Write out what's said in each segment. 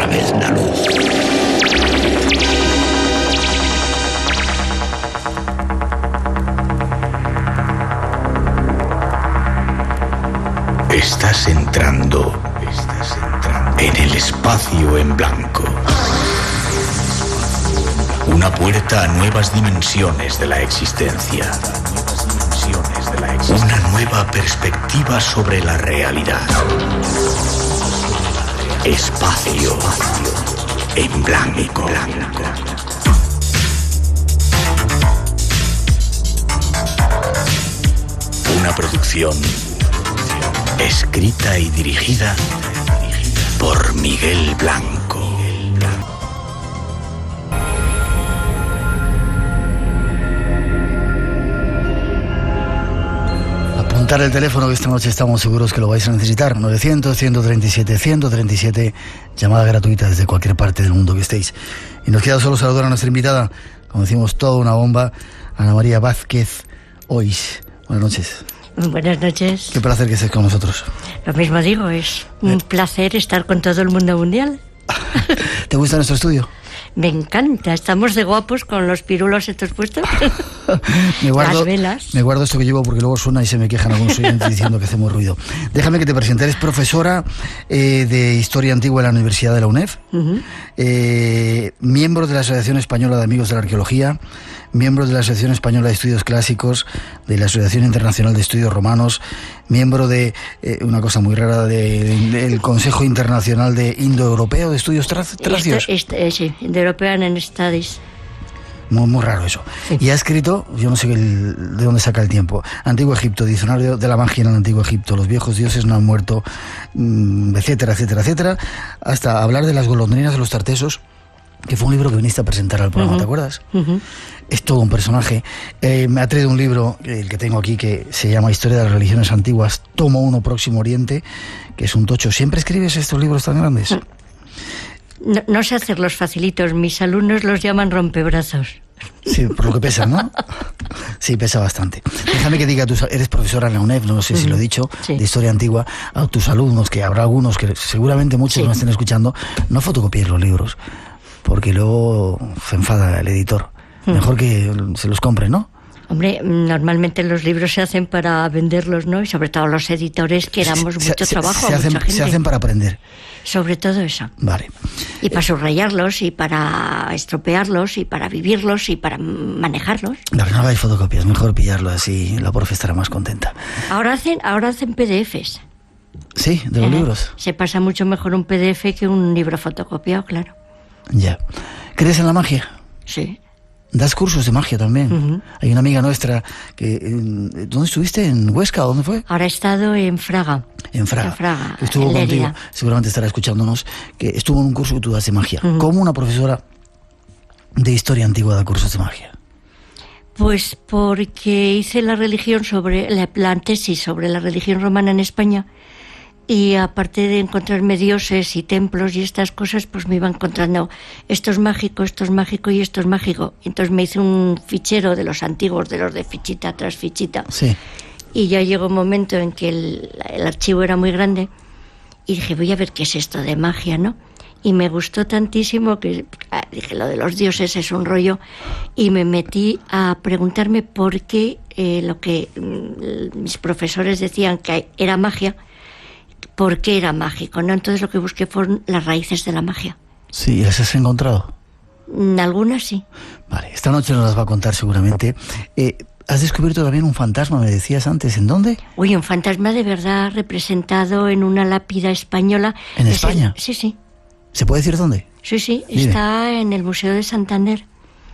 otra vez la luz. Estás entrando en el espacio en blanco. Una puerta a nuevas dimensiones de la existencia. Una nueva perspectiva sobre la realidad. Espacio en blanco. Una producción escrita y dirigida por Miguel Blanco. Apuntar el teléfono, que esta noche estamos seguros que lo vais a necesitar. 900-137-137, llamada gratuita desde cualquier parte del mundo que estéis. Y nos queda solo saludar a nuestra invitada, como decimos, toda una bomba, Ana María Vázquez Ois. Buenas noches. Buenas noches. Qué placer que estés con nosotros. Lo mismo digo, es un placer estar con todo el mundo mundial. ¿Te gusta nuestro estudio? Me encanta, estamos de guapos con los pirulos estos puestos. Las velas. Me guardo esto que llevo porque luego suena y se me quejan algunos oyentes diciendo que hacemos ruido. Déjame que te presente. Eres profesora de Historia Antigua en la Universidad de la UNED, miembro de la Asociación Española de Amigos de la Arqueología, miembro de la Asociación Española de Estudios Clásicos, de la Asociación Internacional de Estudios Romanos, miembro de una cosa muy rara del Consejo Internacional de Indoeuropeo de Estudios Tracios. Sí, Indo-European Studies. Muy raro eso. Sí. Y ha escrito, yo no sé de dónde saca el tiempo, Antiguo Egipto, Diccionario de la Magia en el Antiguo Egipto, los viejos dioses no han muerto, etcétera, etcétera, etcétera, hasta hablar de las golondrinas de los tartesos, que fue un libro que viniste a presentar al programa, ¿te acuerdas? Es todo un personaje. Me ha traído un libro, el que tengo aquí, que se llama Historia de las Religiones Antiguas, tomo 1, Próximo Oriente, que es un tocho. ¿Siempre escribes estos libros tan grandes? No sé hacerlos facilitos, mis alumnos los llaman rompebrazos. Sí, por lo que pesa, ¿no? Sí, pesa bastante. Déjame que diga, eres profesora en la UNED, no sé si lo he dicho, sí, de Historia Antigua, a tus alumnos, que habrá algunos que seguramente muchos sí, no estén escuchando, no fotocopies los libros, porque luego se enfada el editor. Mejor que se los compre, ¿no? Hombre, normalmente los libros se hacen para venderlos, ¿no? Y sobre todo los editores, que damos mucho trabajo a mucha gente. Se hacen para aprender. Sobre todo eso. Vale. Y para subrayarlos, y para estropearlos, y para vivirlos, y para manejarlos. No hagáis fotocopias, mejor pillarlo así, la profe estará más contenta. Ahora hacen PDFs. Sí, de los libros. Se pasa mucho mejor un PDF que un libro fotocopiado, claro. Ya. ¿Crees en la magia? Sí. Das cursos de magia también. Hay una amiga nuestra que... ¿Dónde estuviste? ¿En Huesca? ¿Dónde fue? Ahora he estado en Fraga. En Fraga. Que estuvo contigo, seguramente estará escuchándonos, que estuvo en un curso que tú das de magia. ¿Cómo una profesora de Historia Antigua da cursos de magia? Pues porque hice la tesis sobre la religión romana en España. Y aparte de encontrarme dioses y templos y estas cosas, pues me iba encontrando esto es mágico y esto es mágico. Entonces me hice un fichero de los antiguos, de los de fichita tras fichita. Sí. Y ya llegó un momento en que el archivo era muy grande y dije, voy a ver qué es esto de magia, ¿no? Y me gustó tantísimo que dije, lo de los dioses es un rollo. Y me metí a preguntarme por qué lo que mis profesores decían que era magia, por qué era mágico, ¿no? Entonces lo que busqué fueron las raíces de la magia. Sí, ¿las has encontrado? Algunas sí. Vale, esta noche nos las va a contar seguramente. ¿Has descubierto también un fantasma, me decías antes? ¿En dónde? Uy, un fantasma de verdad representado en una lápida española. ¿En España? Sí, sí. ¿Se puede decir dónde? Sí, sí, está en el Museo de Santander.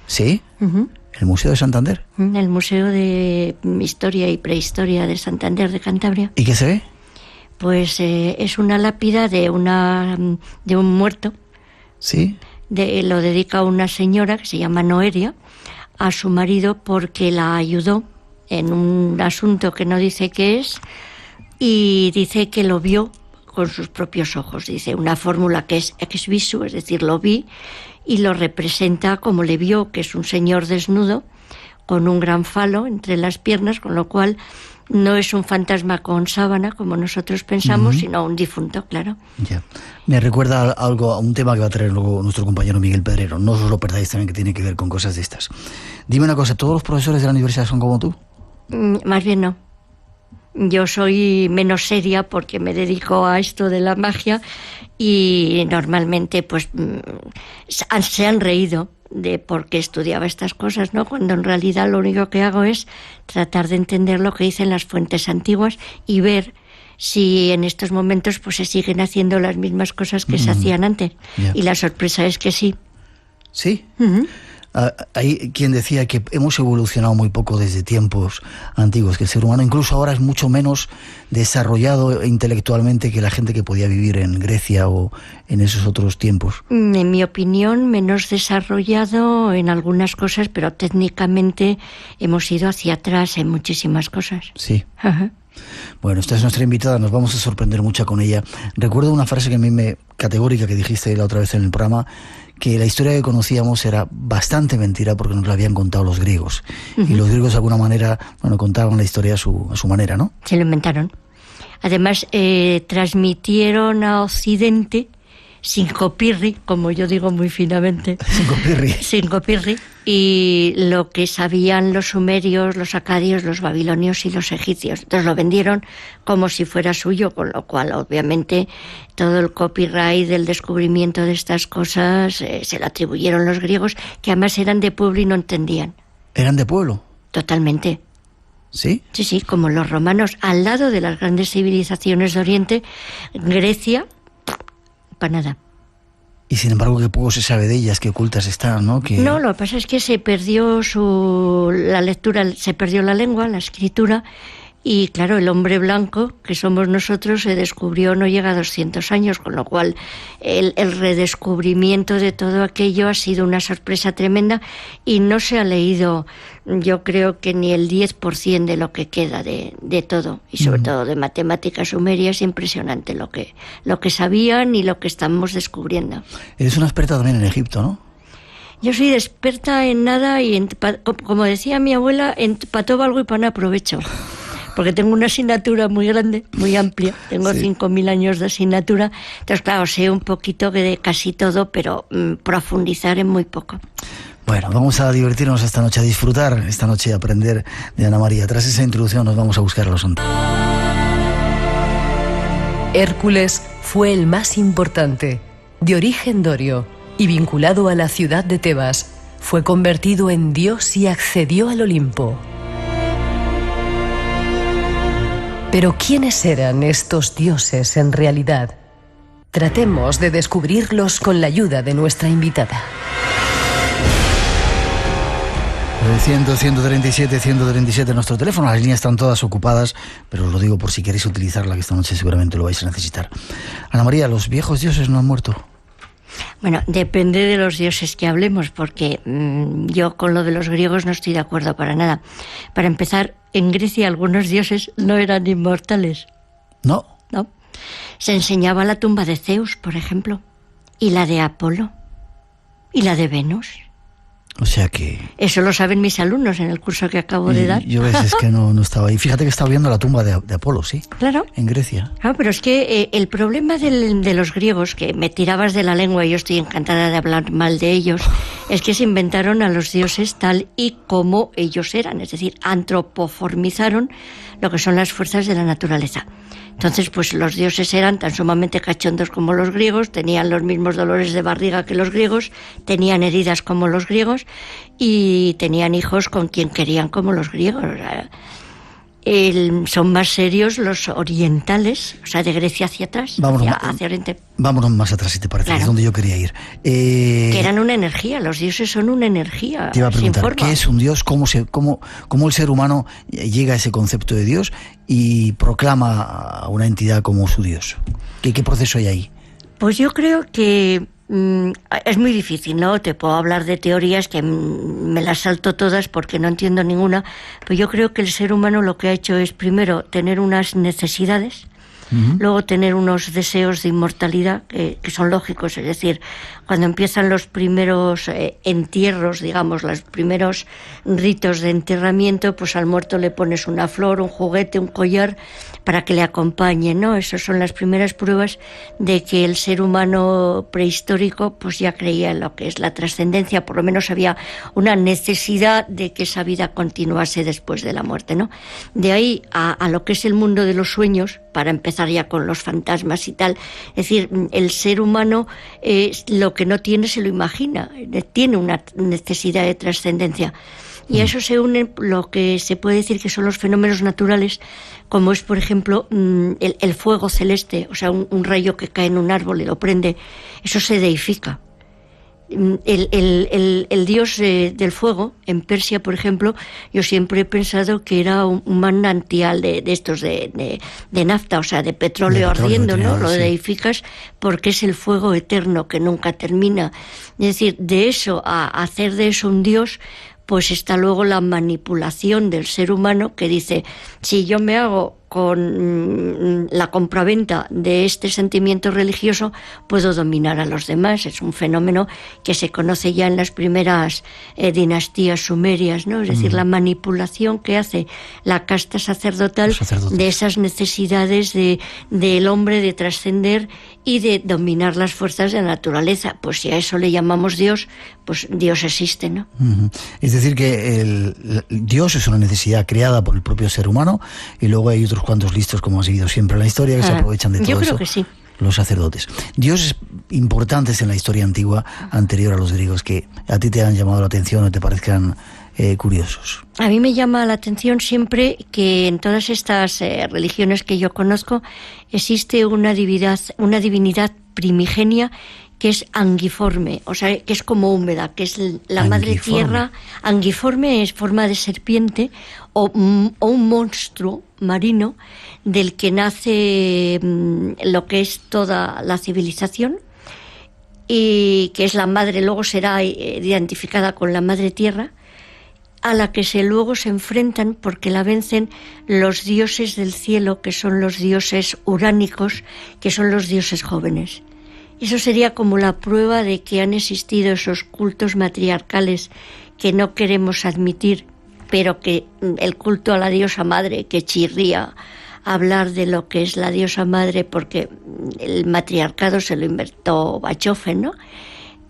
¿Sí? ¿El Museo de Santander? El Museo de Historia y Prehistoria de Santander de Cantabria. ¿Y qué se ve? Pues es una lápida de un muerto. ¿Sí? Lo dedica una señora que se llama Noelia a su marido porque la ayudó en un asunto que no dice qué es y dice que lo vio con sus propios ojos. Dice una fórmula que es ex visu, es decir, lo vi y lo representa como le vio, que es un señor desnudo con un gran falo entre las piernas, con lo cual no es un fantasma con sábana, como nosotros pensamos, sino un difunto, claro. Ya. Me recuerda algo, a un tema que va a traer luego nuestro compañero Miguel Pedrero. No os lo perdáis también, que tiene que ver con cosas de estas. Dime una cosa, ¿todos los profesores de la universidad son como tú? Más bien no. Yo soy menos seria porque me dedico a esto de la magia y normalmente pues se han reído de por qué estudiaba estas cosas, ¿no? Cuando en realidad lo único que hago es tratar de entender lo que dicen las fuentes antiguas y ver si en estos momentos pues se siguen haciendo las mismas cosas que se hacían antes. Yeah. Y la sorpresa es que sí. ¿Sí? Hay quien decía que hemos evolucionado muy poco desde tiempos antiguos, que el ser humano incluso ahora es mucho menos desarrollado intelectualmente que la gente que podía vivir en Grecia o en esos otros tiempos. En mi opinión, menos desarrollado en algunas cosas, pero técnicamente hemos ido hacia atrás en muchísimas cosas. Sí. Ajá. Bueno, esta es nuestra invitada, nos vamos a sorprender mucho con ella. Recuerdo una frase que a mí categórica que dijiste la otra vez en el programa, que la historia que conocíamos era bastante mentira porque nos la habían contado los griegos. Y los griegos de alguna manera, contaban la historia a su manera, ¿no? Se lo inventaron. Además, transmitieron a Occidente sin copirri, como yo digo muy finamente. Sin copirri. Sin copirri. Y lo que sabían los sumerios, los acadios, los babilonios y los egipcios. Entonces lo vendieron como si fuera suyo, con lo cual obviamente todo el copyright del descubrimiento de estas cosas se lo atribuyeron los griegos, que además eran de pueblo y no entendían. ¿Eran de pueblo? Totalmente. ¿Sí? Sí, sí, como los romanos, al lado de las grandes civilizaciones de Oriente, Grecia, para nada. Y sin embargo, que poco se sabe de ellas, que ocultas están, ¿no? No, lo que pasa es que se perdió la lectura, se perdió la lengua, la escritura, y claro, el hombre blanco, que somos nosotros, se descubrió no llega a 200 años, con lo cual el redescubrimiento de todo aquello ha sido una sorpresa tremenda y no se ha leído, yo creo que ni el 10% de lo que queda de todo, y sobre todo de matemáticas sumerias. Es impresionante lo que sabían y lo que estamos descubriendo. Eres una experta también en Egipto, ¿no? Yo soy experta en nada y, como decía mi abuela, para todo valgo y para nada aprovecho. Porque tengo una asignatura muy grande, muy amplia, tengo 5.000 años de asignatura, entonces claro, sé un poquito de casi todo, pero profundizar en muy poco. Bueno, vamos a divertirnos esta noche, a disfrutar esta noche, a aprender de Ana María. Tras esa introducción nos vamos a buscar a los antiguos. Hércules fue el más importante, de origen dorio y vinculado a la ciudad de Tebas. Fue convertido en dios y accedió al Olimpo. Pero ¿quiénes eran estos dioses en realidad? Tratemos de descubrirlos con la ayuda de nuestra invitada. 137 nuestro teléfono, las líneas están todas ocupadas, pero os lo digo por si queréis utilizarla, que esta noche seguramente lo vais a necesitar. Ana María, ¿los viejos dioses no han muerto? Bueno, depende de los dioses que hablemos, porque yo con lo de los griegos no estoy de acuerdo para nada. Para empezar, en Grecia algunos dioses no eran inmortales. No. No. Se enseñaba la tumba de Zeus, por ejemplo, y la de Apolo, y la de Venus. O sea que... Eso lo saben mis alumnos en el curso que acabo de dar. Yo a veces que no estaba ahí. Fíjate que estaba viendo la tumba de Apolo, ¿sí? Claro. En Grecia. Claro, pero es que el problema de los griegos, que me tirabas de la lengua y yo estoy encantada de hablar mal de ellos, es que se inventaron a los dioses tal y como ellos eran. Es decir, antropoformizaron lo que son las fuerzas de la naturaleza. Entonces, pues los dioses eran tan sumamente cachondos como los griegos, tenían los mismos dolores de barriga que los griegos, tenían heridas como los griegos y tenían hijos con quien querían como los griegos. Son más serios los orientales, o sea, de Grecia hacia atrás, hacia Oriente. Vámonos más atrás, si te parece, claro. Es donde yo quería ir. Que eran una energía, los dioses son una energía. Te iba a preguntar, ¿qué es un dios? ¿Cómo el ser humano llega a ese concepto de dios y proclama a una entidad como su dios? ¿Qué proceso hay ahí? Pues yo creo que es muy difícil, ¿no? Te puedo hablar de teorías que me las salto todas porque no entiendo ninguna, pero yo creo que el ser humano lo que ha hecho es primero tener unas necesidades luego tener unos deseos de inmortalidad que son lógicos, es decir, cuando empiezan los primeros entierros, digamos, los primeros ritos de enterramiento, pues al muerto le pones una flor, un juguete, un collar para que le acompañe, ¿no? Esas son las primeras pruebas de que el ser humano prehistórico pues ya creía en lo que es la trascendencia, por lo menos había una necesidad de que esa vida continuase después de la muerte, ¿no? De ahí a lo que es el mundo de los sueños, para empezar ya con los fantasmas y tal, es decir, el ser humano lo que no tiene se lo imagina, tiene una necesidad de trascendencia. Y a eso se une lo que se puede decir que son los fenómenos naturales, como es, por ejemplo, el fuego celeste, o sea, un rayo que cae en un árbol y lo prende, eso se deifica. El dios del fuego, en Persia, por ejemplo, yo siempre he pensado que era un manantial de estos de nafta, o sea, de petróleo ardiendo, ¿no? Lo deificas porque es el fuego eterno que nunca termina. Es decir, de eso a hacer de eso un dios, pues está luego la manipulación del ser humano que dice, si yo me hago con la compraventa de este sentimiento religioso, puedo dominar a los demás. Es un fenómeno que se conoce ya en las primeras dinastías sumerias, ¿no? Es decir, la manipulación que hace la casta sacerdotal de esas necesidades del hombre de trascender y de dominar las fuerzas de la naturaleza. Pues si a eso le llamamos Dios, pues Dios existe, ¿no? Es decir, que el Dios es una necesidad creada por el propio ser humano, y luego hay otros cuantos listos, como ha sido siempre en la historia, que se aprovechan de todo eso. Yo creo que sí. Los sacerdotes. Dioses importantes en la historia antigua, anterior a los griegos, que a ti te han llamado la atención o te parezcan curiosos. A mí me llama la atención siempre que en todas estas religiones que yo conozco existe una divinidad primigenia que es anguiforme, o sea, que es como húmeda, que es la madre tierra. Anguiforme es forma de serpiente o un monstruo marino del que nace lo que es toda la civilización, y que es la madre, luego será identificada con la madre tierra, a la que luego se enfrentan porque la vencen los dioses del cielo, que son los dioses uránicos, que son los dioses jóvenes. Eso sería como la prueba de que han existido esos cultos matriarcales que no queremos admitir, pero que el culto a la diosa madre, que chirría hablar de lo que es la diosa madre, porque el matriarcado se lo inventó Bachofen, ¿no?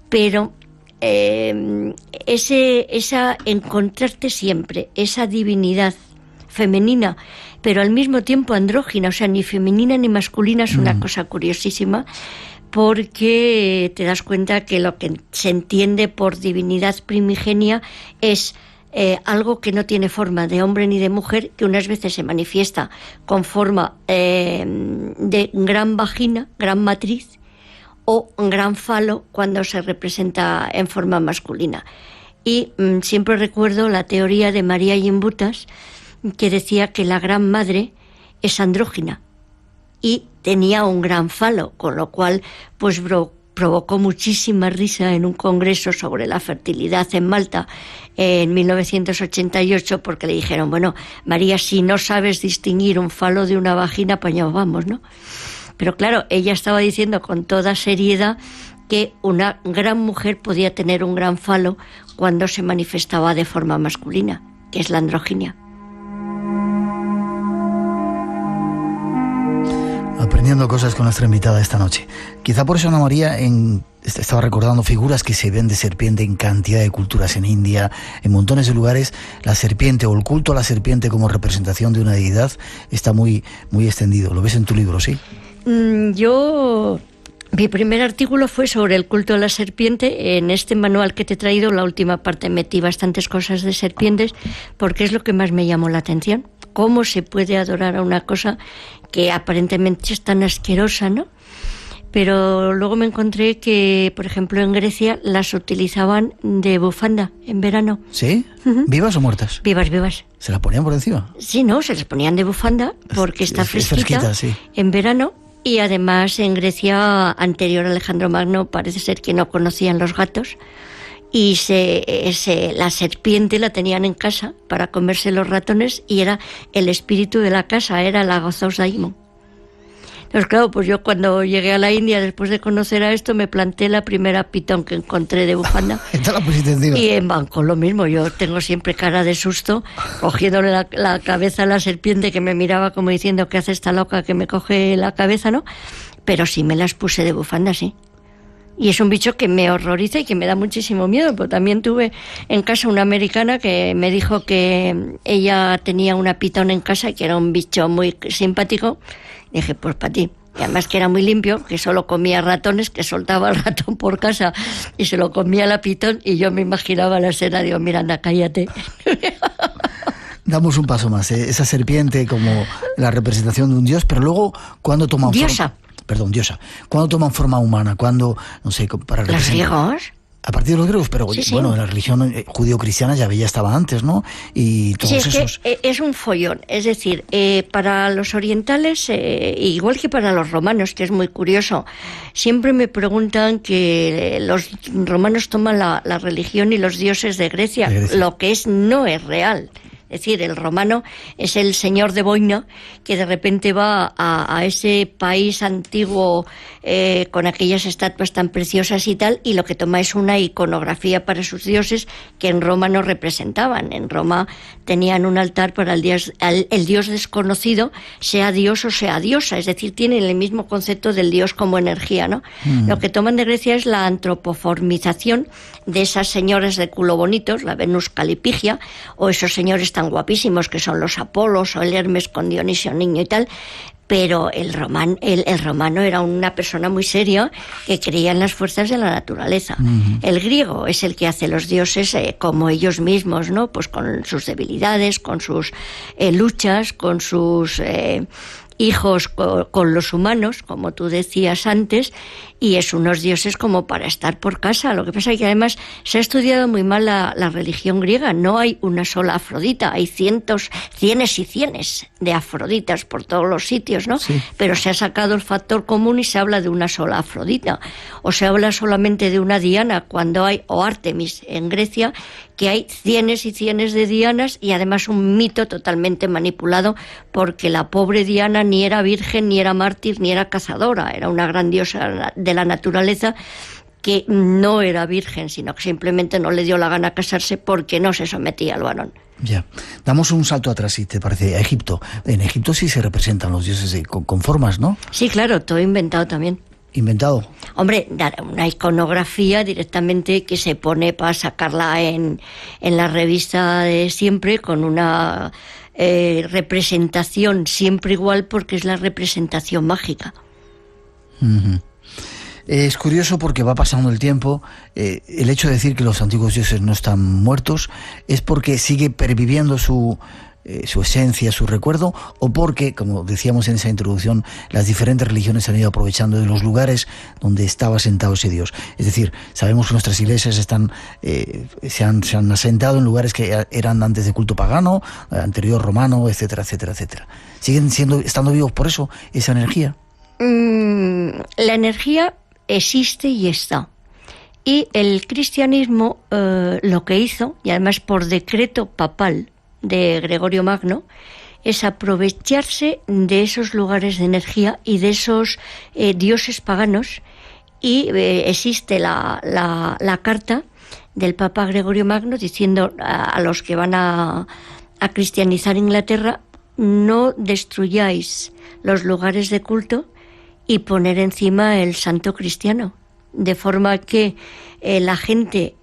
Pero encontrarte siempre esa divinidad femenina, pero al mismo tiempo andrógina, o sea, ni femenina ni masculina, es una cosa curiosísima, porque te das cuenta que lo que se entiende por divinidad primigenia es algo que no tiene forma de hombre ni de mujer, que unas veces se manifiesta con forma de gran vagina, gran matriz, o un gran falo cuando se representa en forma masculina. Y siempre recuerdo la teoría de María Gimbutas, que decía que la gran madre es andrógina y tenía un gran falo, con lo cual pues provocó muchísima risa en un congreso sobre la fertilidad en Malta en 1988, porque le dijeron, bueno, María, si no sabes distinguir un falo de una vagina, pues ya vamos, ¿no? Pero claro, ella estaba diciendo con toda seriedad que una gran mujer podía tener un gran falo cuando se manifestaba de forma masculina, que es la androginia. Aprendiendo cosas con nuestra invitada esta noche. Quizá por eso Ana María estaba recordando figuras que se ven de serpiente en cantidad de culturas, en India, en montones de lugares. La serpiente o el culto a la serpiente como representación de una deidad está muy, muy extendido. ¿Lo ves en tu libro, sí? Mi primer artículo fue sobre el culto a la serpiente. En este manual que te he traído, la última parte metí bastantes cosas de serpientes, porque es lo que más me llamó la atención. ¿Cómo se puede adorar a una cosa que aparentemente es tan asquerosa, ¿no? Pero luego me encontré que, por ejemplo, en Grecia las utilizaban de bufanda en verano. ¿Sí? ¿Vivas o muertas? Vivas. ¿Se las ponían por encima? Sí, no, se las ponían de bufanda porque está fresquita sí. En verano. Y además en Grecia, anterior a Alejandro Magno, parece ser que no conocían los gatos, y la serpiente la tenían en casa para comerse los ratones, y era el espíritu de la casa, era la Agazos Daimon. Pues claro, pues yo cuando llegué a la India, después de conocer a esto, me planté la primera pitón que encontré de bufanda. Esta la pusiste encima. Y en Bangkok lo mismo, yo tengo siempre cara de susto, cogiéndole la cabeza a la serpiente que me miraba como diciendo, ¿qué hace esta loca que me coge la cabeza, no? Pero sí me las puse de bufanda, sí. Y es un bicho que me horroriza y que me da muchísimo miedo, pero también tuve en casa una americana que me dijo que ella tenía una pitón en casa, que era un bicho muy simpático. Dije, pues para ti. Y además que era muy limpio, que solo comía ratones, que soltaba el ratón por casa y se lo comía la pitón, y yo me imaginaba la escena, digo, mira, anda, cállate. Damos un paso más, esa serpiente como la representación de un dios, pero luego, ¿cuándo toman Diosa. Diosa. ¿Cuándo toman forma humana? ¿Cuándo, no sé, para ¿Los griegos? A partir de los griegos, pero Sí, sí. bueno, en la religión judío-cristiana ya estaba antes, ¿no? Y todos Sí, es esos... que es un follón. Es decir, para los orientales, igual que para los romanos, que es muy curioso, siempre me preguntan que los romanos toman la religión y los dioses de Grecia. Lo que no es real. Es decir, el romano es el señor de boina que de repente va a ese país antiguo con aquellas estatuas tan preciosas y tal, y lo que toma es una iconografía para sus dioses que en Roma no representaban. En Roma tenían un altar para el dios desconocido, sea dios o sea diosa, es decir, tienen el mismo concepto del dios como energía, ¿no? Lo que toman de Grecia es la antropoformización de esas señoras de culo bonitos, la Venus Calipigia, o esos señores tan guapísimos que son los Apolos o el Hermes con Dionisio niño y tal. Pero el romano era una persona muy seria que creía en las fuerzas de la naturaleza. El griego es el que hace los dioses como ellos mismos, ¿no? Pues con sus debilidades, con sus luchas, con sus hijos con los humanos, como tú decías antes, y es unos dioses como para estar por casa. Lo que pasa es que además se ha estudiado muy mal la religión griega. No hay una sola Afrodita, hay cienes y cienes de Afroditas por todos los sitios, ¿no? Sí. Pero se ha sacado el factor común y se habla de una sola Afrodita. O se habla solamente de una Diana cuando hay, o Artemis en Grecia, que hay cienes y cienes de Dianas, y además un mito totalmente manipulado, porque la pobre Diana ni era virgen, ni era mártir, ni era cazadora, era una gran diosa de la naturaleza que no era virgen, sino que simplemente no le dio la gana casarse porque no se sometía al varón. Ya, damos un salto atrás, si te parece, a Egipto. En Egipto sí se representan los dioses con formas, ¿no? Sí, claro, todo inventado también. ¿Inventado? Hombre, una iconografía directamente que se pone para sacarla en la revista de siempre, con una representación siempre igual, porque es la representación mágica. Uh-huh. Es curioso porque va pasando el tiempo. El hecho de decir que los antiguos dioses no están muertos es porque sigue perviviendo su esencia, su recuerdo, o porque, como decíamos en esa introducción, las diferentes religiones han ido aprovechando de los lugares donde estaba sentado ese Dios. Es decir, sabemos que nuestras iglesias se han asentado en lugares que eran antes de culto pagano, anterior romano, etcétera, etcétera, etcétera. ¿Siguen estando vivos por eso, esa energía? La energía existe y está. Y el cristianismo lo que hizo, y además por decreto papal de Gregorio Magno, es aprovecharse de esos lugares de energía y de esos dioses paganos, y existe la carta del Papa Gregorio Magno diciendo a los que van a cristianizar Inglaterra: no destruyáis los lugares de culto y poner encima el santo cristiano, de forma que la gente,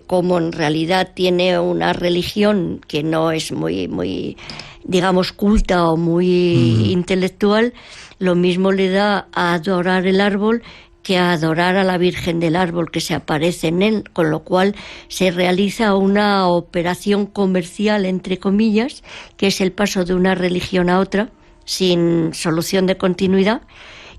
como en realidad tiene una religión que no es muy digamos, culta o muy intelectual, lo mismo le da a adorar el árbol que a adorar a la Virgen del árbol que se aparece en él, con lo cual se realiza una operación comercial, entre comillas, que es el paso de una religión a otra, sin solución de continuidad,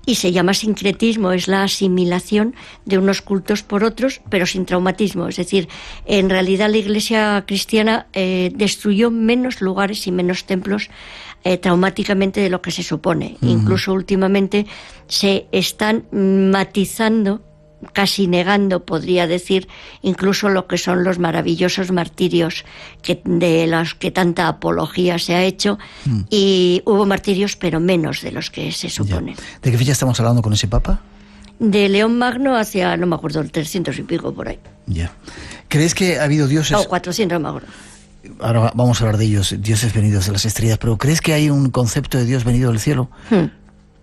y se llama sincretismo, es la asimilación de unos cultos por otros, pero sin traumatismo. Es decir, en realidad la Iglesia cristiana destruyó menos lugares y menos templos traumáticamente de lo que se supone. Incluso últimamente se están matizando casi negando, podría decir, incluso lo que son los maravillosos martirios de los que tanta apología se ha hecho, y hubo martirios, pero menos de los que se supone. Ya. ¿De qué fecha estamos hablando con ese papa? De León Magno hacia, no me acuerdo, el 300 y pico por ahí. Ya. ¿Crees que ha habido dioses? No, 400, no me acuerdo. Ahora vamos a hablar de ellos, dioses venidos de las estrellas, pero ¿crees que hay un concepto de Dios venido del cielo?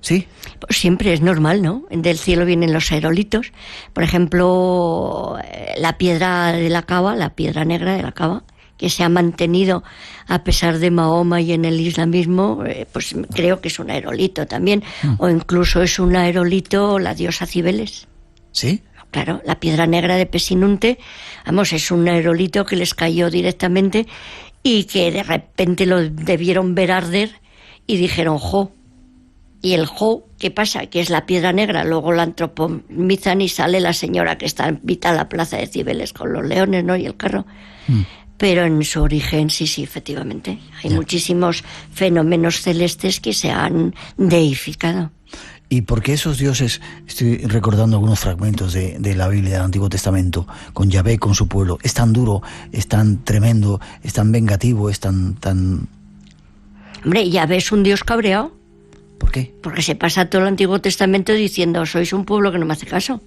¿Sí? Pues siempre es normal, ¿no? Del cielo vienen los aerolitos. Por ejemplo, la piedra de la Cava, la piedra negra de la Cava, que se ha mantenido a pesar de Mahoma y en el islamismo, pues creo que es un aerolito también. O incluso es un aerolito la diosa Cibeles. ¿Sí? Claro, la piedra negra de Pesinunte, vamos, es un aerolito que les cayó directamente y que de repente lo debieron ver arder y dijeron, jo. Y el jo, ¿qué pasa? Que es la piedra negra, luego la antropomizan y sale la señora que está en mitad de la plaza de Cibeles con los leones, ¿no? Y el carro. Pero en su origen, sí, efectivamente. Hay muchísimos fenómenos celestes que se han deificado. ¿Y por qué esos dioses, estoy recordando algunos fragmentos de la Biblia del Antiguo Testamento, con Yahvé, con su pueblo, es tan duro, es tan tremendo, es tan vengativo, es tan... Hombre, Yahvé es un dios cabreado. ¿Por qué? Porque se pasa todo el Antiguo Testamento diciendo, sois un pueblo que no me hace caso.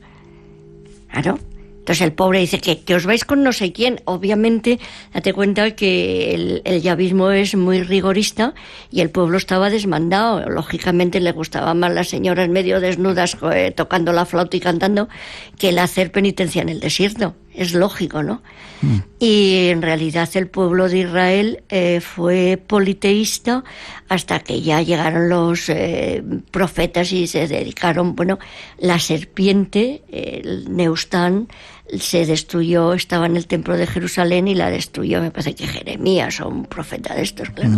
Claro. Entonces el pobre dice que os vais con no sé quién. Obviamente, date cuenta que el yavismo es muy rigorista y el pueblo estaba desmandado. Lógicamente le gustaban más las señoras medio desnudas tocando la flauta y cantando que el hacer penitencia en el desierto. Es lógico, ¿no? Y en realidad el pueblo de Israel fue politeísta hasta que ya llegaron los profetas y se dedicaron, bueno, la serpiente, el Neustán, se destruyó, estaba en el templo de Jerusalén y la destruyó, me parece que Jeremías o un profeta de estos, claro.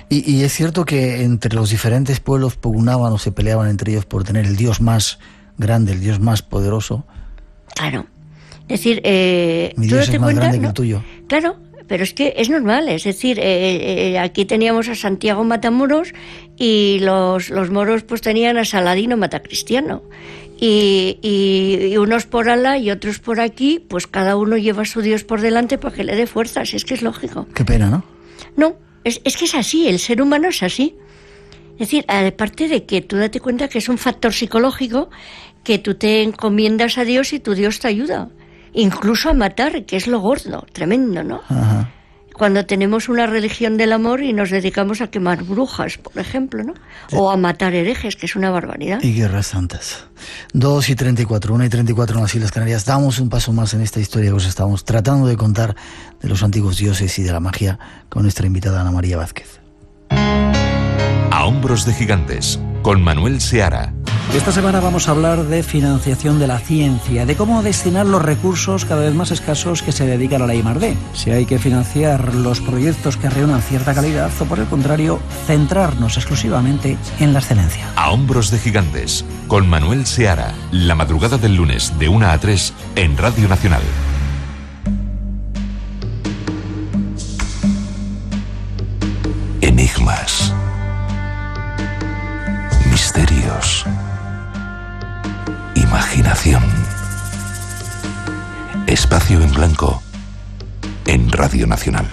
Y es cierto que entre los diferentes pueblos pugnaban o se peleaban entre ellos por tener el Dios más grande, el Dios más poderoso. Claro. Es decir, mi Dios es más grande que el tuyo. Claro, pero es que es normal. Es decir, aquí teníamos a Santiago Matamoros y los moros pues tenían a Saladino Matacristiano. Y unos por Alá y otros por aquí, pues cada uno lleva a su Dios por delante para que le dé fuerzas. Es que es lógico. Qué pena, ¿no? No, es que es así, el ser humano es así. Es decir, aparte de que tú date cuenta que es un factor psicológico, que tú te encomiendas a Dios y tu Dios te ayuda. Incluso a matar, que es lo gordo, tremendo, ¿no? Ajá. Cuando tenemos una religión del amor y nos dedicamos a quemar brujas, por ejemplo, ¿no? Sí. O a matar herejes, que es una barbaridad. Y guerras santas. 2:34, 1:34 en las Islas Canarias. Damos un paso más en esta historia que os estamos tratando de contar de los antiguos dioses y de la magia con nuestra invitada Ana María Vázquez. A hombros de gigantes, con Manuel Seara. Esta semana vamos a hablar de financiación de la ciencia, de cómo destinar los recursos cada vez más escasos que se dedican a la I+D. Si hay que financiar los proyectos que reúnan cierta calidad o, por el contrario, centrarnos exclusivamente en la excelencia. A hombros de gigantes, con Manuel Seara, la madrugada del lunes de 1 a 3 en Radio Nacional. Enigmas. Misterios. Imaginación. Espacio en blanco en Radio Nacional.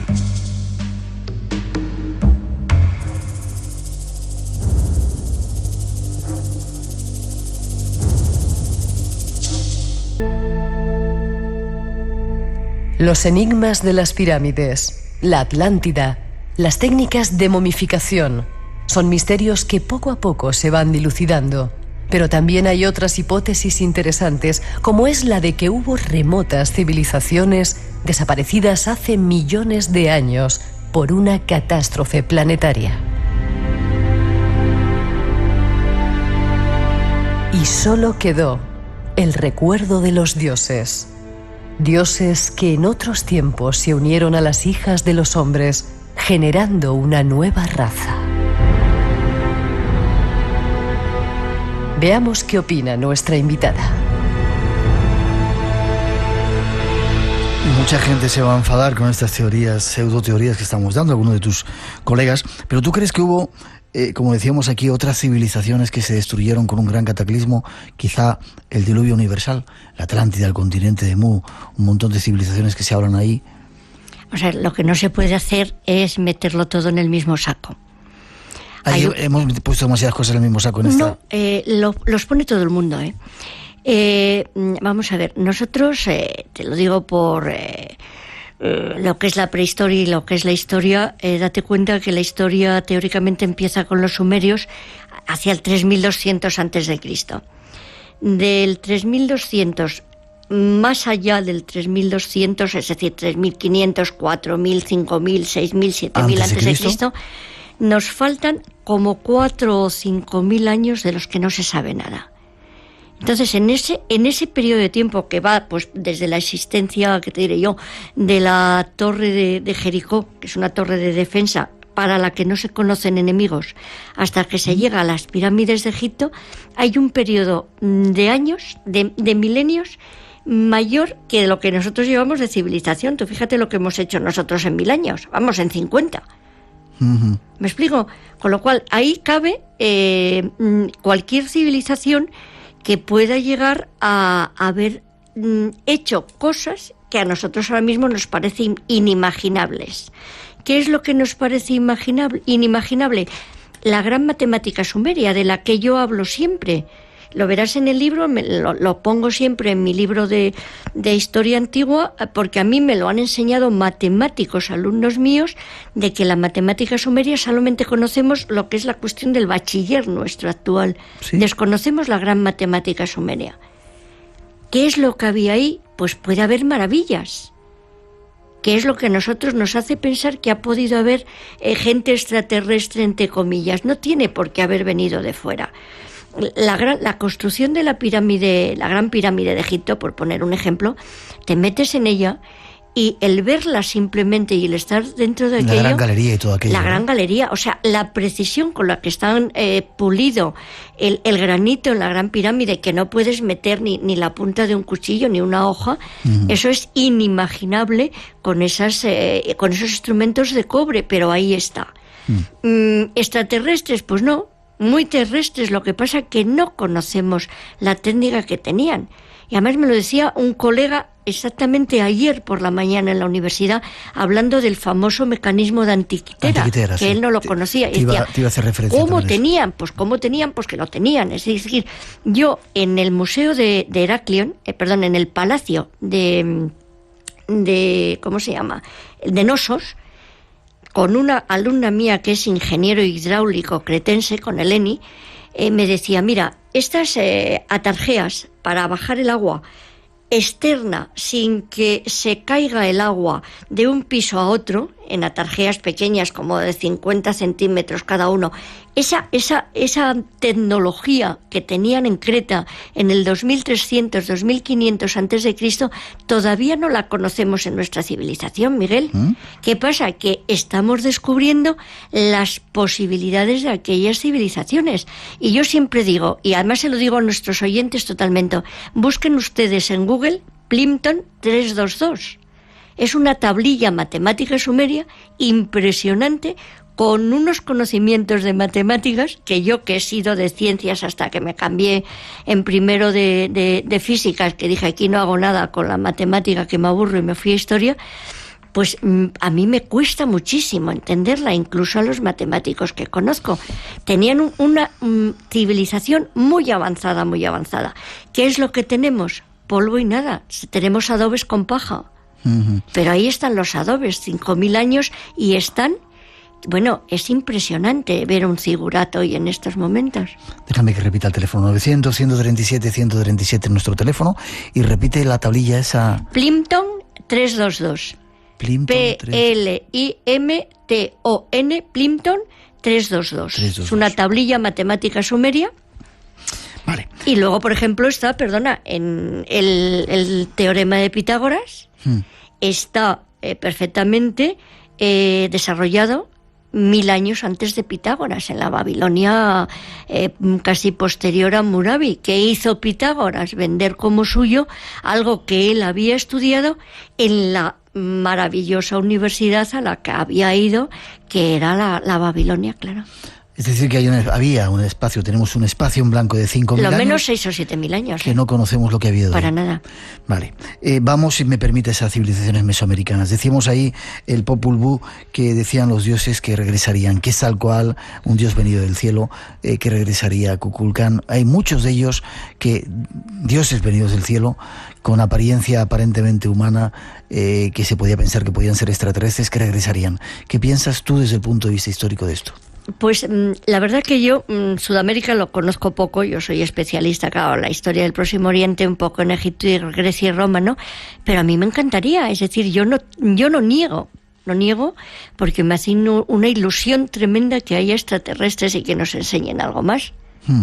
Los enigmas de las pirámides, la Atlántida, las técnicas de momificación, son misterios que poco a poco se van dilucidando. Pero también hay otras hipótesis interesantes, como es la de que hubo remotas civilizaciones desaparecidas hace millones de años por una catástrofe planetaria. Y solo quedó el recuerdo de los dioses. Dioses que en otros tiempos se unieron a las hijas de los hombres, generando una nueva raza. Veamos qué opina nuestra invitada. Mucha gente se va a enfadar con estas teorías, pseudoteorías que estamos dando, algunos de tus colegas, pero ¿tú crees que hubo como decíamos aquí, otras civilizaciones que se destruyeron con un gran cataclismo, quizá el diluvio universal, la Atlántida, el continente de Mu, un montón de civilizaciones que se hablan ahí. O sea, lo que no se puede hacer es meterlo todo en el mismo saco. Ahí hemos puesto demasiadas cosas en el mismo saco. No, los pone todo el mundo, vamos a ver, nosotros, te lo digo por lo que es la prehistoria y lo que es la historia, date cuenta que la historia teóricamente empieza con los sumerios hacia el 3200 a.C. Del 3200 más allá del 3200, es decir, 3500, 4000, 5000, 6000, 7000 antes de Cristo, nos faltan como 4 o 5000 años de los que no se sabe nada. Entonces, en ese periodo de tiempo que va pues desde la existencia, que te diré yo, de la torre de Jericó, que es una torre de defensa para la que no se conocen enemigos, hasta que se llega a las pirámides de Egipto, hay un periodo de años, de milenios, mayor que lo que nosotros llevamos de civilización. Tú fíjate lo que hemos hecho nosotros en 1000 años, vamos, en 50. ¿Me explico? Con lo cual, ahí cabe cualquier civilización que pueda llegar a haber hecho cosas que a nosotros ahora mismo nos parecen inimaginables. ¿Qué es lo que nos parece inimaginable? La gran matemática sumeria, de la que yo hablo siempre. Lo verás en el libro, lo pongo siempre en mi libro de historia antigua, porque a mí me lo han enseñado matemáticos, alumnos míos, de que la matemática sumeria solamente conocemos lo que es la cuestión del bachiller nuestro actual. ¿Sí? Desconocemos la gran matemática sumeria. ¿Qué es lo que había ahí? Pues puede haber maravillas. ¿Qué es lo que a nosotros nos hace pensar que ha podido haber gente extraterrestre, entre comillas? No tiene por qué haber venido de fuera. La construcción de la gran pirámide de Egipto, por poner un ejemplo, te metes en ella y el verla simplemente y el estar dentro de aquello... La gran galería y todo aquello. La gran galería, o sea, la precisión con la que están pulido el granito en la gran pirámide, que no puedes meter ni la punta de un cuchillo ni una hoja, eso es inimaginable con esos instrumentos de cobre, pero ahí está. Extraterrestres, pues no. Muy terrestres, lo que pasa que no conocemos la técnica que tenían. Y además me lo decía un colega exactamente ayer por la mañana en la universidad, hablando del famoso mecanismo de Antiquitera, que sí. Él no lo conocía. Te iba a hacer referencia. ¿Cómo tenían? Pues cómo tenían, pues que lo tenían. Es decir, yo en el museo de Heraclión, en el palacio de ¿cómo se llama? De Nosos, con una alumna mía que es ingeniero hidráulico cretense, con Eleni, me decía, mira, estas atarjeas para bajar el agua externa sin que se caiga el agua de un piso a otro, en atarjeas pequeñas como de 50 centímetros cada uno, esa tecnología que tenían en Creta en el 2300, 2500 antes de Cristo, todavía no la conocemos en nuestra civilización, Miguel. ¿Qué pasa? Que estamos descubriendo las posibilidades de aquellas civilizaciones. Y yo siempre digo, y además se lo digo a nuestros oyentes totalmente, busquen ustedes en Google Plimpton 322. Es una tablilla matemática sumeria impresionante, con unos conocimientos de matemáticas que yo, que he sido de ciencias hasta que me cambié en primero de físicas, que dije aquí no hago nada con la matemática, que me aburro, y me fui a historia, pues a mí me cuesta muchísimo entenderla, incluso a los matemáticos que conozco. Tenían una civilización muy avanzada, muy avanzada. ¿Qué es lo que tenemos? Polvo y nada. Tenemos adobes con paja. Pero ahí están los adobes, 5000 años, y están... Bueno, es impresionante ver un zigurat hoy en estos momentos. Déjame que repita el teléfono, 900-137-137 en nuestro teléfono, y repite la tablilla esa... Plimpton 322. P-L-I-M-T-O-N, Plimpton 322. Es una tablilla matemática sumeria. Vale. Y luego, por ejemplo, está, en el teorema de Pitágoras, está perfectamente desarrollado 1000 años antes de Pitágoras, en la Babilonia casi posterior a Hammurabi. ¿Qué hizo Pitágoras? Vender como suyo algo que él había estudiado en la maravillosa universidad a la que había ido, que era la Babilonia, claro. Es decir, que había un espacio, tenemos un espacio en blanco de 5.000 años. Lo menos 6 o 7.000 años. Que no conocemos lo que ha habido. Para nada. Vale. Vamos, si me permites, a civilizaciones mesoamericanas. Decíamos ahí el Popol Vuh, que decían los dioses que regresarían, que es tal cual un dios venido del cielo, que regresaría a Kukulcán. Hay muchos de ellos dioses venidos del cielo, con apariencia aparentemente humana, que se podía pensar que podían ser extraterrestres, que regresarían. ¿Qué piensas tú desde el punto de vista histórico de esto? Pues la verdad que yo Sudamérica lo conozco poco, yo soy especialista, claro, en la historia del Próximo Oriente, un poco en Egipto y Grecia y Roma, ¿no? Pero a mí me encantaría, es decir, yo no niego, porque me hace una ilusión tremenda que haya extraterrestres y que nos enseñen algo más.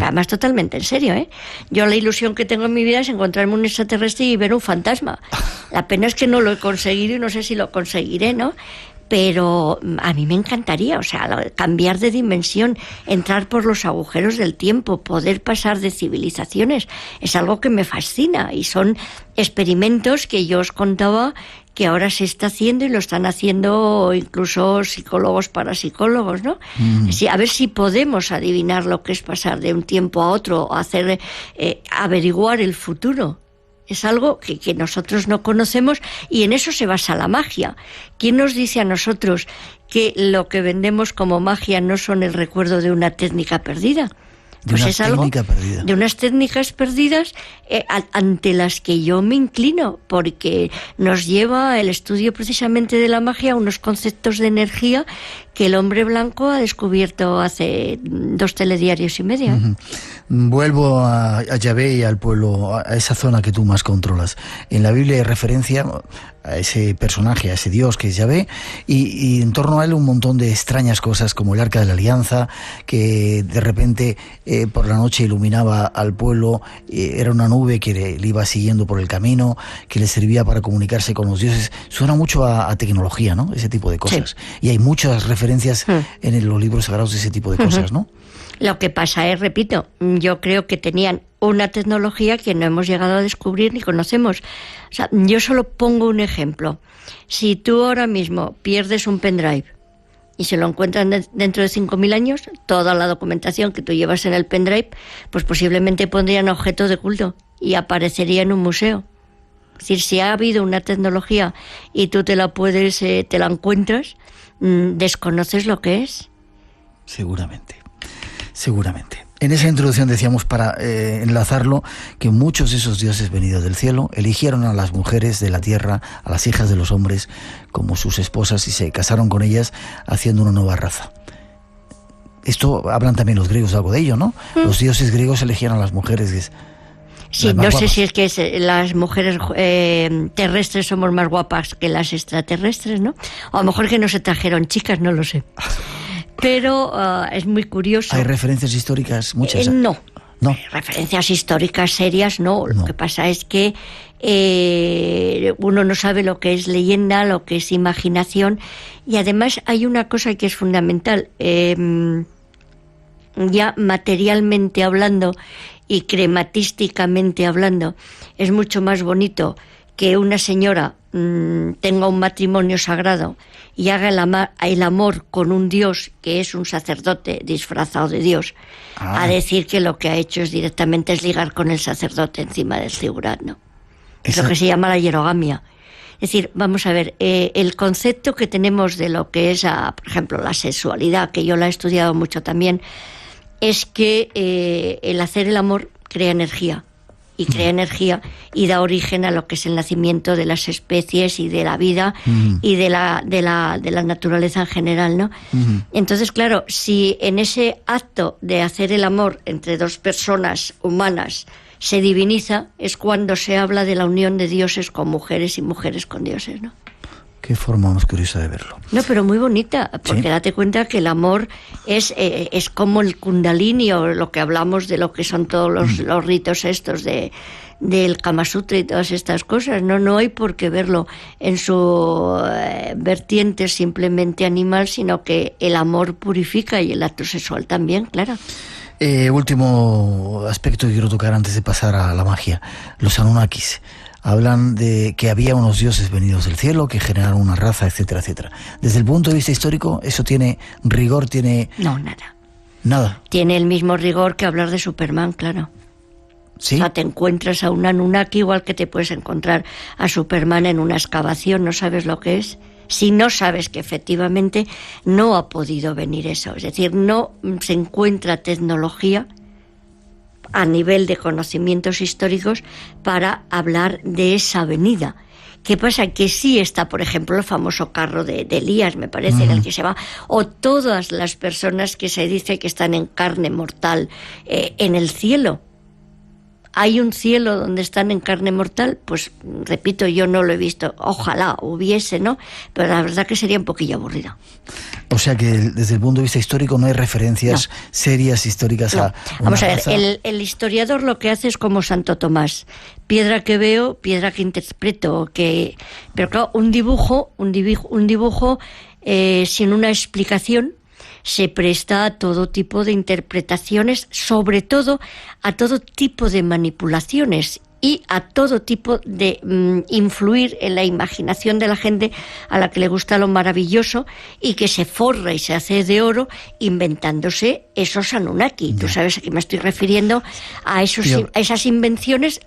Además, totalmente en serio, ¿eh? Yo la ilusión que tengo en mi vida es encontrarme un extraterrestre y ver un fantasma. La pena es que no lo he conseguido y no sé si lo conseguiré, ¿no? Pero a mí me encantaría, o sea, cambiar de dimensión, entrar por los agujeros del tiempo, poder pasar de civilizaciones, es algo que me fascina y son experimentos que yo os contaba que ahora se está haciendo y lo están haciendo incluso psicólogos parapsicólogos, ¿no? Sí, a ver si podemos adivinar lo que es pasar de un tiempo a otro, hacer averiguar el futuro. Es algo que nosotros no conocemos y en eso se basa la magia. ¿Quién nos dice a nosotros que lo que vendemos como magia no son el recuerdo de una técnica perdida? Pues es algo de unas técnicas perdidas ante las que yo me inclino, porque nos lleva el estudio precisamente de la magia a unos conceptos de energía que el hombre blanco ha descubierto hace 2 telediarios y media. Vuelvo a Yahvé y al pueblo, a esa zona que tú más controlas. En la Biblia hay referencia a ese personaje, a ese Dios que es Yahvé, y en torno a él un montón de extrañas cosas, como el Arca de la Alianza, que de repente por la noche iluminaba al pueblo, era una nube que le iba siguiendo por el camino, que le servía para comunicarse con los dioses. Suena mucho a tecnología, ¿no? Ese tipo de cosas. Sí. Y hay muchas referencias en los libros sagrados de ese tipo de cosas, ¿no? Lo que pasa es, repito, yo creo que tenían una tecnología que no hemos llegado a descubrir ni conocemos. O sea, yo solo pongo un ejemplo. Si tú ahora mismo pierdes un pendrive y se lo encuentran dentro de 5.000 años, toda la documentación que tú llevas en el pendrive, pues posiblemente pondrían objeto de culto y aparecería en un museo. Es decir, si ha habido una tecnología y tú te la encuentras, desconoces lo que es. Seguramente. En esa introducción decíamos, para enlazarlo, que muchos de esos dioses venidos del cielo eligieron a las mujeres de la tierra, a las hijas de los hombres, como sus esposas y se casaron con ellas haciendo una nueva raza. Esto hablan también los griegos algo de ello, ¿no? Los dioses griegos elegían a las mujeres. Sí, no sé si es que las mujeres terrestres somos más guapas que las extraterrestres, ¿no? O a lo mejor que no se trajeron chicas, no lo sé. Pero es muy curioso. ¿Hay referencias históricas muchas? No. Referencias históricas serias no. Lo que pasa es que uno no sabe lo que es leyenda, lo que es imaginación, y además hay una cosa que es fundamental. Ya materialmente hablando y crematísticamente hablando, es mucho más bonito que una señora tenga un matrimonio sagrado y haga el amor con un dios que es un sacerdote disfrazado de Dios, a decir que lo que ha hecho es directamente ligar con el sacerdote encima del zigurat, ¿no? Es lo que se llama la hierogamia. Es decir, vamos a ver, el concepto que tenemos de lo que es, por ejemplo, la sexualidad, que yo la he estudiado mucho también, es que el hacer el amor crea energía. Y crea energía y da origen a lo que es el nacimiento de las especies y de la vida y de la naturaleza en general, ¿no? Entonces, claro, si en ese acto de hacer el amor entre dos personas humanas se diviniza, es cuando se habla de la unión de dioses con mujeres y mujeres con dioses, ¿no? Qué forma más curiosa de verlo. No, pero muy bonita, porque ¿sí? Date cuenta que el amor es como el kundalini, o lo que hablamos de lo que son todos los ritos estos del Kama Sutra y todas estas cosas. No hay por qué verlo en su vertiente simplemente animal, sino que el amor purifica y el acto sexual también, claro. Último aspecto que quiero tocar antes de pasar a la magia. Los Anunnakis. Hablan de que había unos dioses venidos del cielo que generaron una raza, etcétera, etcétera. Desde el punto de vista histórico, ¿eso tiene rigor, tiene...? No, nada. Nada. Tiene el mismo rigor que hablar de Superman, claro. ¿Sí? O sea, te encuentras a un Anunnaki igual que te puedes encontrar a Superman en una excavación, no sabes lo que es. Si no sabes que efectivamente no ha podido venir eso, es decir, no se encuentra tecnología a nivel de conocimientos históricos para hablar de esa venida. ¿Qué pasa? Que sí está, por ejemplo, el famoso carro de Elías, me parece, en el que se va, o todas las personas que se dice que están en carne mortal en el cielo. ¿Hay un cielo donde están en carne mortal? Pues, repito, yo no lo he visto. Ojalá hubiese, ¿no? Pero la verdad que sería un poquillo aburrido. O sea que desde el punto de vista histórico no hay referencias serias históricas a una Vamos a ver, raza. el historiador lo que hace es como Santo Tomás. Piedra que veo, piedra que interpreto. Pero claro, un dibujo sin una explicación se presta a todo tipo de interpretaciones, sobre todo a todo tipo de manipulaciones y a todo tipo de influir en la imaginación de la gente a la que le gusta lo maravilloso y que se forra y se hace de oro inventándose esos Anunnaki. Tú sabes a qué me estoy refiriendo, a esas invenciones.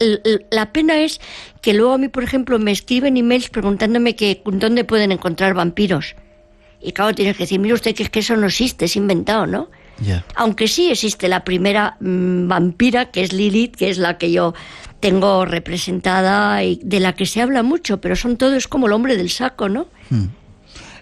La pena es que luego a mí, por ejemplo, me escriben emails preguntándome que dónde pueden encontrar vampiros. Y claro, tienes que decir, mire usted que es que eso no existe, es inventado, ¿no? Yeah. Aunque sí existe la primera vampira, que es Lilith, que es la que yo tengo representada y de la que se habla mucho, pero son todos como el hombre del saco, ¿no?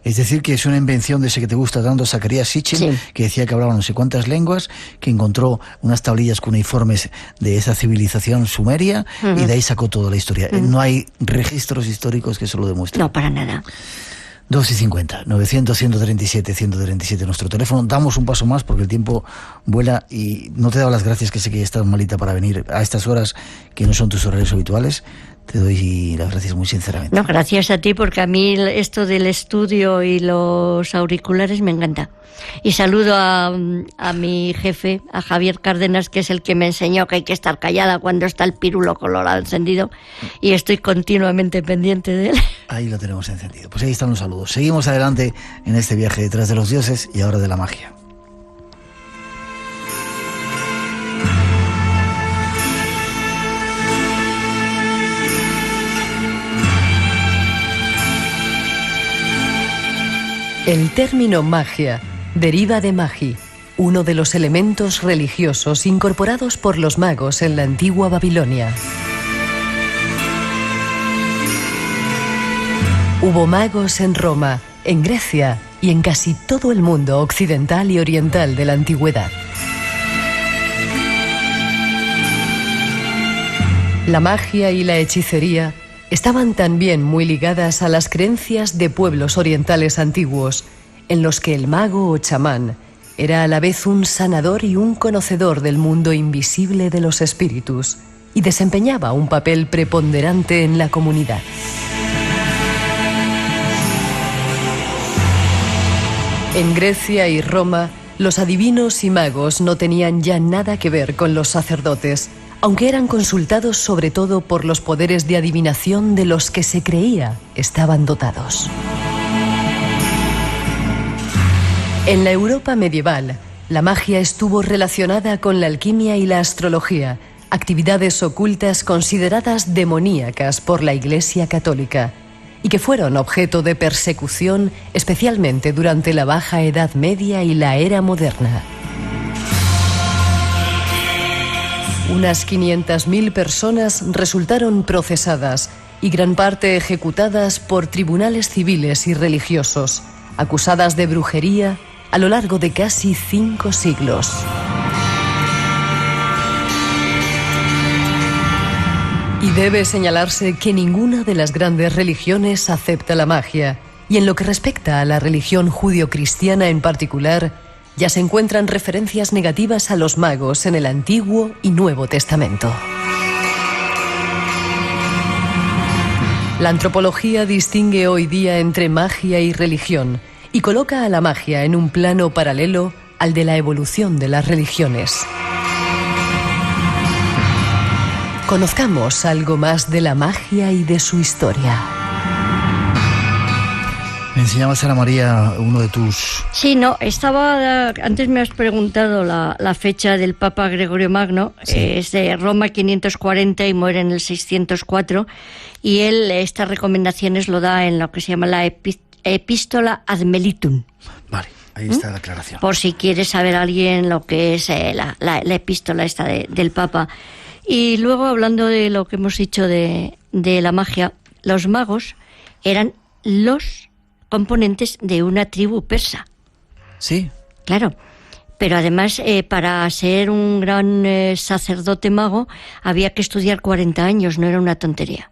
Es decir, que es una invención de ese que te gusta tanto, Zacarías Sitchin, Sí. que decía que hablaba no sé cuántas lenguas, que encontró unas tablillas cuneiformes de esa civilización sumeria y de ahí sacó toda la historia. No hay registros históricos que eso lo demuestren. No, para nada. 2:50, 900-137-137 nuestro teléfono. Damos un paso más porque el tiempo vuela y no te he dado las gracias, que sé que estás malita para venir a estas horas que no son tus horarios habituales. Te doy las gracias muy sinceramente. No, gracias a ti, porque a mí esto del estudio y los auriculares me encanta. Y saludo a mi jefe, a Javier Cárdenas, que es el que me enseñó que hay que estar callada cuando está el pirulo colorado encendido, y estoy continuamente pendiente de él. Ahí lo tenemos encendido. Pues ahí están los saludos. Seguimos adelante en este viaje detrás de los dioses y ahora de la magia. El término magia deriva de magi, uno de los elementos religiosos incorporados por los magos en la antigua Babilonia. Hubo magos en Roma, en Grecia y en casi todo el mundo occidental y oriental de la antigüedad. La magia y la hechicería estaban también muy ligadas a las creencias de pueblos orientales antiguos, en los que el mago o chamán era a la vez un sanador y un conocedor del mundo invisible de los espíritus, y desempeñaba un papel preponderante en la comunidad. En Grecia y Roma, los adivinos y magos no tenían ya nada que ver con los sacerdotes, aunque eran consultados sobre todo por los poderes de adivinación de los que se creía estaban dotados. En la Europa medieval, la magia estuvo relacionada con la alquimia y la astrología, actividades ocultas consideradas demoníacas por la Iglesia Católica, y que fueron objeto de persecución especialmente durante la Baja Edad Media y la Era Moderna. Unas 500.000 personas resultaron procesadas y gran parte ejecutadas por tribunales civiles y religiosos, acusadas de brujería a lo largo de casi 5 siglos. Y debe señalarse que ninguna de las grandes religiones acepta la magia, y en lo que respecta a la religión judio-cristiana en particular, ya se encuentran referencias negativas a los magos en el Antiguo y Nuevo Testamento. La antropología distingue hoy día entre magia y religión y coloca a la magia en un plano paralelo al de la evolución de las religiones. Conozcamos algo más de la magia y de su historia. Me enseñabas, Ana María, uno de tus... Sí, no, antes me has preguntado la fecha del Papa Gregorio Magno, Sí. Es de Roma 540 y muere en el 604, y él estas recomendaciones lo da en lo que se llama la Epístola ad Melitum. Vale, ahí está la aclaración. Por si quiere saber alguien lo que es la epístola esta del Papa. Y luego, hablando de lo que hemos dicho de la magia, los magos eran los componentes de una tribu persa. Sí. Claro. Pero además, para ser un gran sacerdote mago, había que estudiar 40 años, no era una tontería.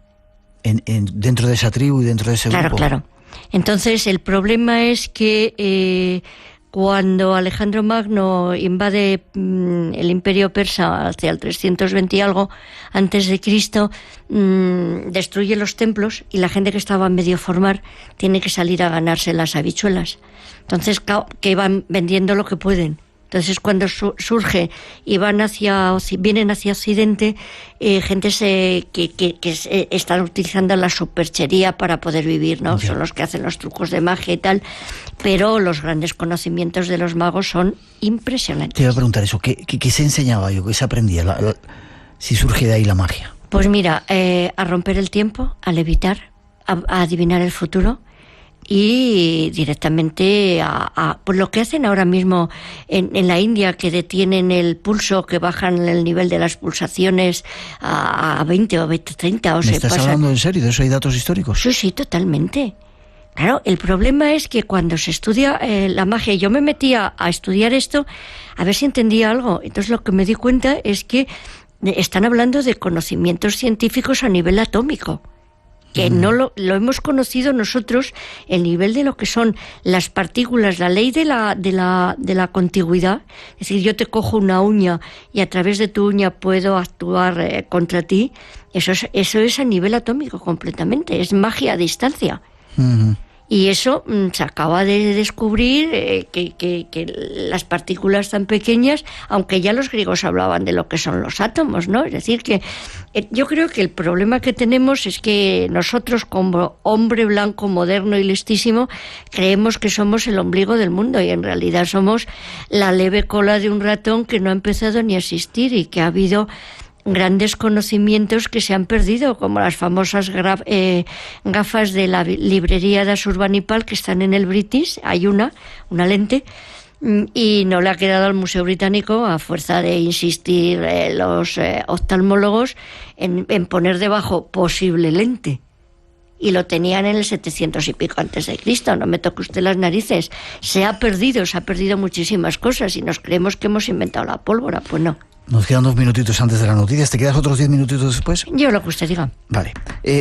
Dentro de esa tribu y dentro de ese grupo. Claro. Entonces, el problema es que cuando Alejandro Magno invade el imperio persa hacia el 320 y algo antes de Cristo, destruye los templos y la gente que estaba a medio formar tiene que salir a ganarse las habichuelas. Entonces, que van vendiendo lo que pueden. Entonces, cuando surge y vienen hacia Occidente, gente que están utilizando la superchería para poder vivir, ¿no? Sí. Son los que hacen los trucos de magia y tal, pero los grandes conocimientos de los magos son impresionantes. Te iba a preguntar eso, ¿qué se enseñaba yo? ¿Qué se aprendía? Si surge de ahí la magia. Pues mira, a romper el tiempo, a levitar, a adivinar el futuro, y directamente pues lo que hacen ahora mismo en la India, que detienen el pulso, que bajan el nivel de las pulsaciones a 20 o 20, 30 o ¿Me se estás pasan. hablando en serio? ¿De eso hay datos históricos? Sí, totalmente. Claro, el problema es que cuando se estudia la magia, yo me metía a estudiar esto a ver si entendía algo. Entonces lo que me di cuenta es que están hablando de conocimientos científicos a nivel atómico, que no lo hemos conocido nosotros, el nivel de lo que son las partículas, la ley de la contigüidad. Es decir, yo te cojo una uña y a través de tu uña puedo actuar contra ti. Eso es a nivel atómico completamente, es magia a distancia. Uh-huh. Y eso se acaba de descubrir, que las partículas tan pequeñas, aunque ya los griegos hablaban de lo que son los átomos, ¿no? Es decir, que yo creo que el problema que tenemos es que nosotros, como hombre blanco, moderno y listísimo, creemos que somos el ombligo del mundo, y en realidad somos la leve cola de un ratón que no ha empezado ni a existir, y que ha habido grandes conocimientos que se han perdido, como las famosas gafas de la librería de Asurbanipal, que están en el British. Hay una lente, y no le ha quedado al Museo Británico, a fuerza de insistir los oftalmólogos en poner debajo posible lente. Y lo tenían en el 700 y pico antes de Cristo. No me toque usted las narices. Se ha perdido muchísimas cosas, y nos creemos que hemos inventado la pólvora. Pues no. Nos quedan 2 minutitos antes de las noticias. ¿Te quedas otros 10 minutitos después? Yo lo que usted diga. Vale.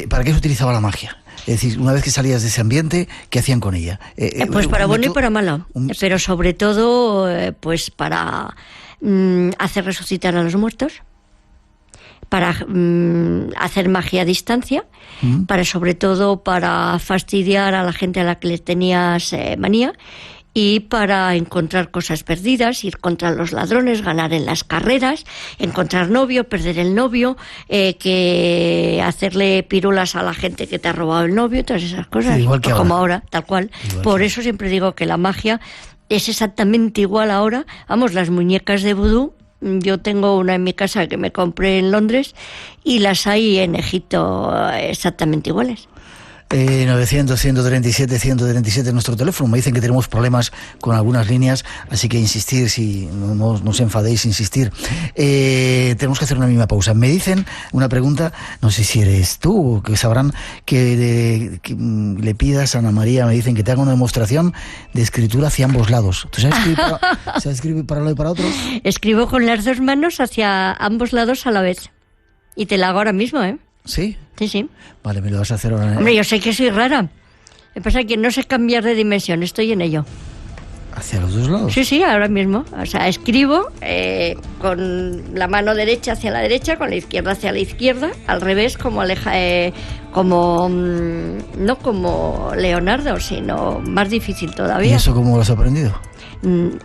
¿Para qué se utilizaba la magia? Es decir, una vez que salías de ese ambiente, ¿qué hacían con ella? Pues para bueno y para malo. Pero sobre todo, pues para hacer resucitar a los muertos, para hacer magia a distancia, sobre todo para fastidiar a la gente a la que le tenías manía, y para encontrar cosas perdidas, ir contra los ladrones, ganar en las carreras, encontrar novio, perder el novio, que hacerle pirulas a la gente que te ha robado el novio, todas esas cosas. Sí, igual que como ahora, tal cual. Igual Por que eso siempre digo que la magia es exactamente igual ahora. Vamos, las muñecas de vudú, yo tengo una en mi casa que me compré en Londres, y las hay en Egipto exactamente iguales. 900-137-137 nuestro teléfono. Me dicen que tenemos problemas con algunas líneas, así que insistir, si no os enfadéis, insistir. Tenemos que hacer una mínima pausa. Me dicen una pregunta, no sé si eres tú, que sabrán, que le pidas a Ana María, me dicen que te haga una demostración de escritura hacia ambos lados. ¿Tú sabes escribir para un lado y para otro? Escribo con las dos manos hacia ambos lados a la vez. Y te la hago ahora mismo, ¿eh? ¿Sí? Sí. Vale, me lo vas a hacer ahora. Hombre, yo sé que soy rara. Lo que pasa es que no sé cambiar de dimensión, estoy en ello. ¿Hacia los dos lados? Sí, ahora mismo. O sea, escribo con la mano derecha hacia la derecha, con la izquierda hacia la izquierda, al revés, no como Leonardo, sino más difícil todavía. ¿Y eso cómo lo has aprendido?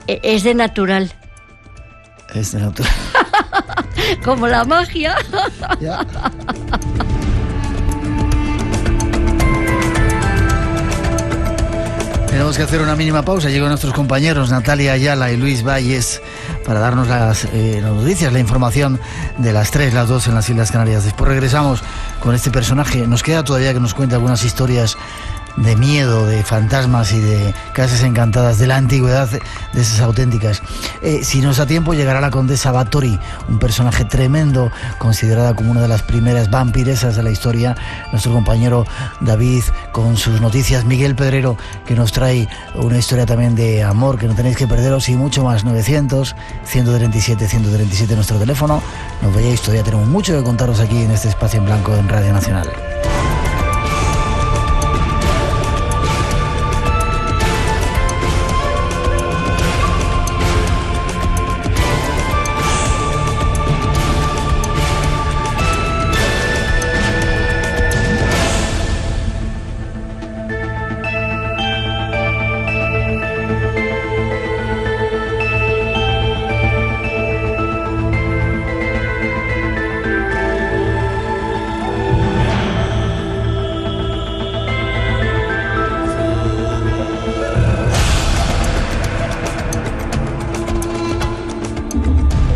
Es de natural. Es de natural. Como la magia. Ya. tenemos que hacer una mínima pausa. Llegan nuestros compañeros Natalia Ayala y Luis Valles para darnos las noticias, la información de las 3, las 2 en las Islas Canarias. Después regresamos con este personaje. Nos queda todavía que nos cuente algunas historias de miedo, de fantasmas y de casas encantadas de la antigüedad, de esas auténticas. Si nos da tiempo, llegará la condesa Bathory, un personaje tremendo, considerada como una de las primeras vampiresas de la historia. Nuestro compañero David con sus noticias, Miguel Pedrero, que nos trae una historia también de amor que no tenéis que perderos, y mucho más. 900-137-137 nuestro teléfono. No vayáis, todavía tenemos mucho que contaros aquí en este espacio en blanco en Radio Nacional.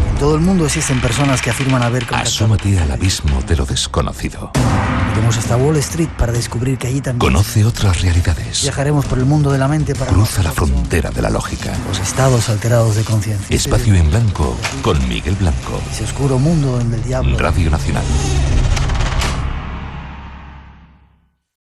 En todo el mundo existen personas que afirman haber contactado. Asómate al abismo de lo desconocido. Iremos hasta Wall Street para descubrir que allí también... Conoce otras realidades. Viajaremos por el mundo de la mente para... Cruza la frontera de la lógica. Los estados alterados de conciencia. Espacio en Blanco con Miguel Blanco. Ese oscuro mundo del diablo. Radio Nacional.